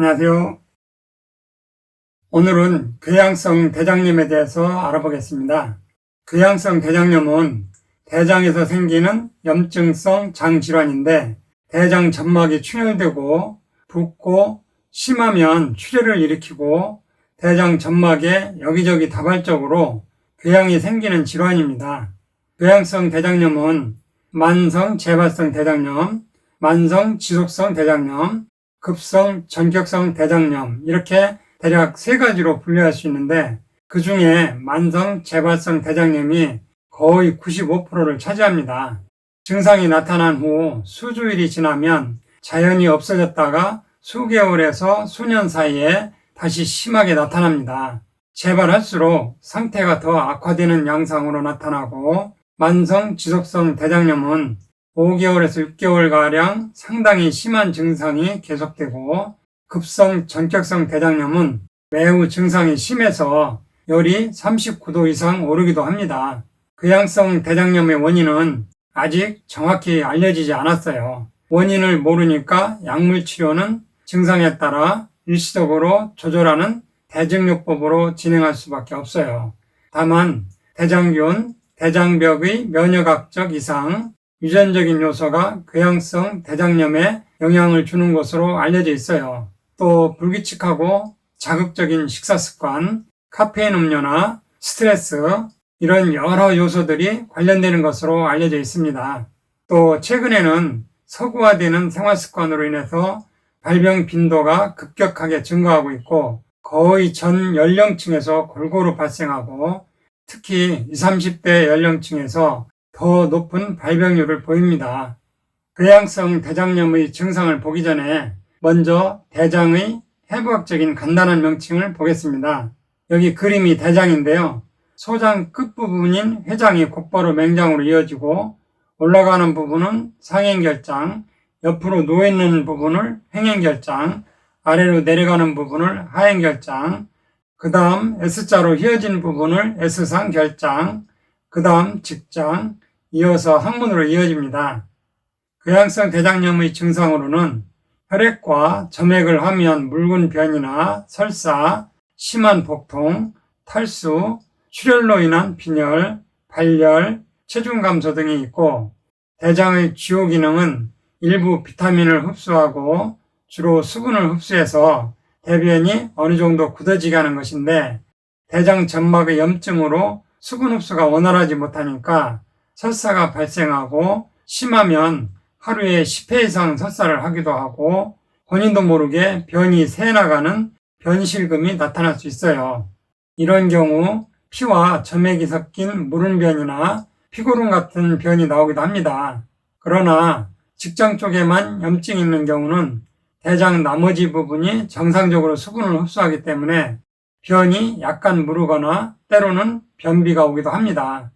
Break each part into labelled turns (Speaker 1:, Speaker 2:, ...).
Speaker 1: 안녕하세요. 오늘은 궤양성 대장염에 대해서 알아보겠습니다. 궤양성 대장염은 대장에서 생기는 염증성 장질환인데 대장 점막이 충혈되고 붓고 심하면 출혈을 일으키고 대장 점막에 여기저기 다발적으로 궤양이 생기는 질환입니다. 궤양성 대장염은 만성 재발성 대장염, 만성 지속성 대장염, 급성 전격성 대장염 이렇게 대략 세 가지로 분류할 수 있는데 그 중에 만성 재발성 대장염이 거의 95%를 차지합니다. 증상이 나타난 후 수주일이 지나면 자연히 없어졌다가 수개월에서 수년 사이에 다시 심하게 나타납니다. 재발할수록 상태가 더 악화되는 양상으로 나타나고 만성 지속성 대장염은 5개월에서 6개월가량 상당히 심한 증상이 계속되고 급성 전격성 대장염은 매우 증상이 심해서 열이 39도 이상 오르기도 합니다. 궤양성 대장염의 원인은 아직 정확히 알려지지 않았어요. 원인을 모르니까 약물 치료는 증상에 따라 일시적으로 조절하는 대증요법으로 진행할 수밖에 없어요. 다만 대장균, 대장벽의 면역학적 이상, 유전적인 요소가 궤양성 대장염에 영향을 주는 것으로 알려져 있어요. 또 불규칙하고 자극적인 식사습관, 카페인 음료나 스트레스 이런 여러 요소들이 관련되는 것으로 알려져 있습니다. 또 최근에는 서구화되는 생활습관으로 인해서 발병 빈도가 급격하게 증가하고 있고 거의 전 연령층에서 골고루 발생하고 특히 20, 30대 연령층에서 더 높은 발병률을 보입니다. 궤양성 대장염의 증상을 보기 전에 먼저 대장의 해부학적인 간단한 명칭을 보겠습니다. 여기 그림이 대장인데요. 소장 끝부분인 회장이 곧바로 맹장으로 이어지고 올라가는 부분은 상행결장, 옆으로 누워있는 부분을 행행결장, 아래로 내려가는 부분을 하행결장, 그 다음 S자로 휘어진 부분을 S상결장, 그 다음 직장, 이어서 항문으로 이어집니다. 궤양성 대장염의 증상으로는 혈액과 점액을 함유한 묽은 변이나 설사, 심한 복통, 탈수, 출혈로 인한 빈혈, 발열, 체중 감소 등이 있고 대장의 주요 기능은 일부 비타민을 흡수하고 주로 수분을 흡수해서 대변이 어느 정도 굳어지게 하는 것인데 대장 점막의 염증으로 수분 흡수가 원활하지 못하니까 설사가 발생하고 심하면 하루에 10회 이상 설사를 하기도 하고 본인도 모르게 변이 새나가는 변실금이 나타날 수 있어요. 이런 경우 피와 점액이 섞인 무른 변이나 피고름 같은 변이 나오기도 합니다. 그러나 직장 쪽에만 염증이 있는 경우는 대장 나머지 부분이 정상적으로 수분을 흡수하기 때문에 변이 약간 무르거나 때로는 변비가 오기도 합니다.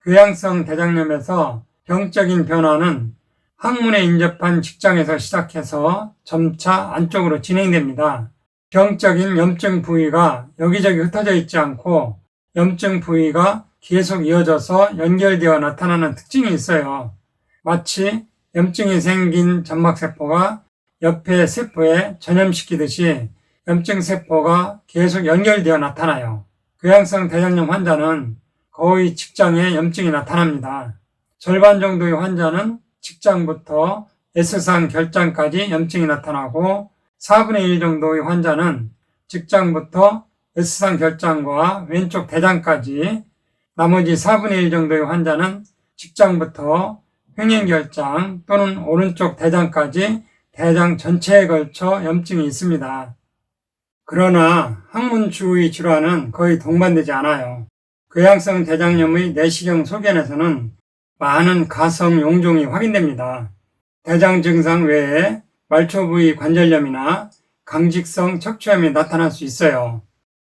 Speaker 1: 궤양성 대장염에서 병적인 변화는 항문에 인접한 직장에서 시작해서 점차 안쪽으로 진행됩니다. 병적인 염증 부위가 여기저기 흩어져 있지 않고 염증 부위가 계속 이어져서 연결되어 나타나는 특징이 있어요. 마치 염증이 생긴 점막세포가 옆에 세포에 전염시키듯이 염증세포가 계속 연결되어 나타나요. 궤양성 대장염 환자는 거의 직장에 염증이 나타납니다. 절반 정도의 환자는 직장부터 S상 결장까지 염증이 나타나고 4분의 1 정도의 환자는 직장부터 S상 결장과 왼쪽 대장까지 나머지 4분의 1 정도의 환자는 직장부터 횡행결장 또는 오른쪽 대장까지 대장 전체에 걸쳐 염증이 있습니다. 그러나 항문 주의 질환은 거의 동반되지 않아요. 궤양성 대장염의 내시경 소견에서는 많은 가성 용종이 확인됩니다. 대장 증상 외에 말초 부위 관절염이나 강직성 척추염이 나타날 수 있어요.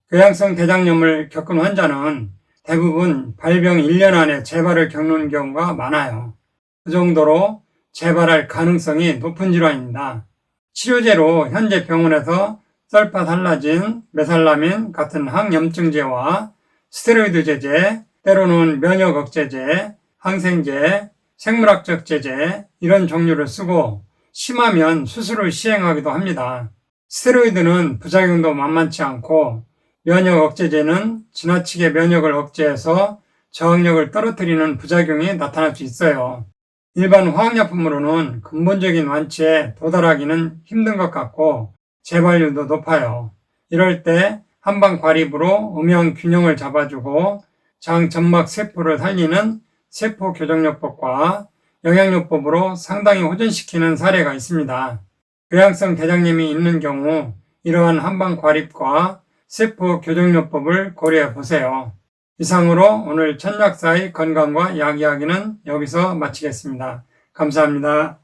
Speaker 1: 궤양성 대장염을 겪은 환자는 대부분 발병 1년 안에 재발을 겪는 경우가 많아요. 그 정도로 재발할 가능성이 높은 질환입니다. 치료제로 현재 병원에서 설파달라진, 메살라민 같은 항염증제와 스테로이드 제제, 때로는 면역 억제제, 항생제, 생물학적 제제 이런 종류를 쓰고 심하면 수술을 시행하기도 합니다. 스테로이드는 부작용도 만만치 않고 면역 억제제는 지나치게 면역을 억제해서 저항력을 떨어뜨리는 부작용이 나타날 수 있어요. 일반 화학약품으로는 근본적인 완치에 도달하기는 힘든 것 같고 재발률도 높아요. 이럴 때 한방과립으로 음영 균형을 잡아주고 장 점막 세포를 살리는 세포교정요법과 영양요법으로 상당히 호전시키는 사례가 있습니다. 궤양성 대장염이 있는 경우 이러한 한방과립과 세포교정요법을 고려해 보세요. 이상으로 오늘 천약사의 건강과 약 이야기는 여기서 마치겠습니다. 감사합니다.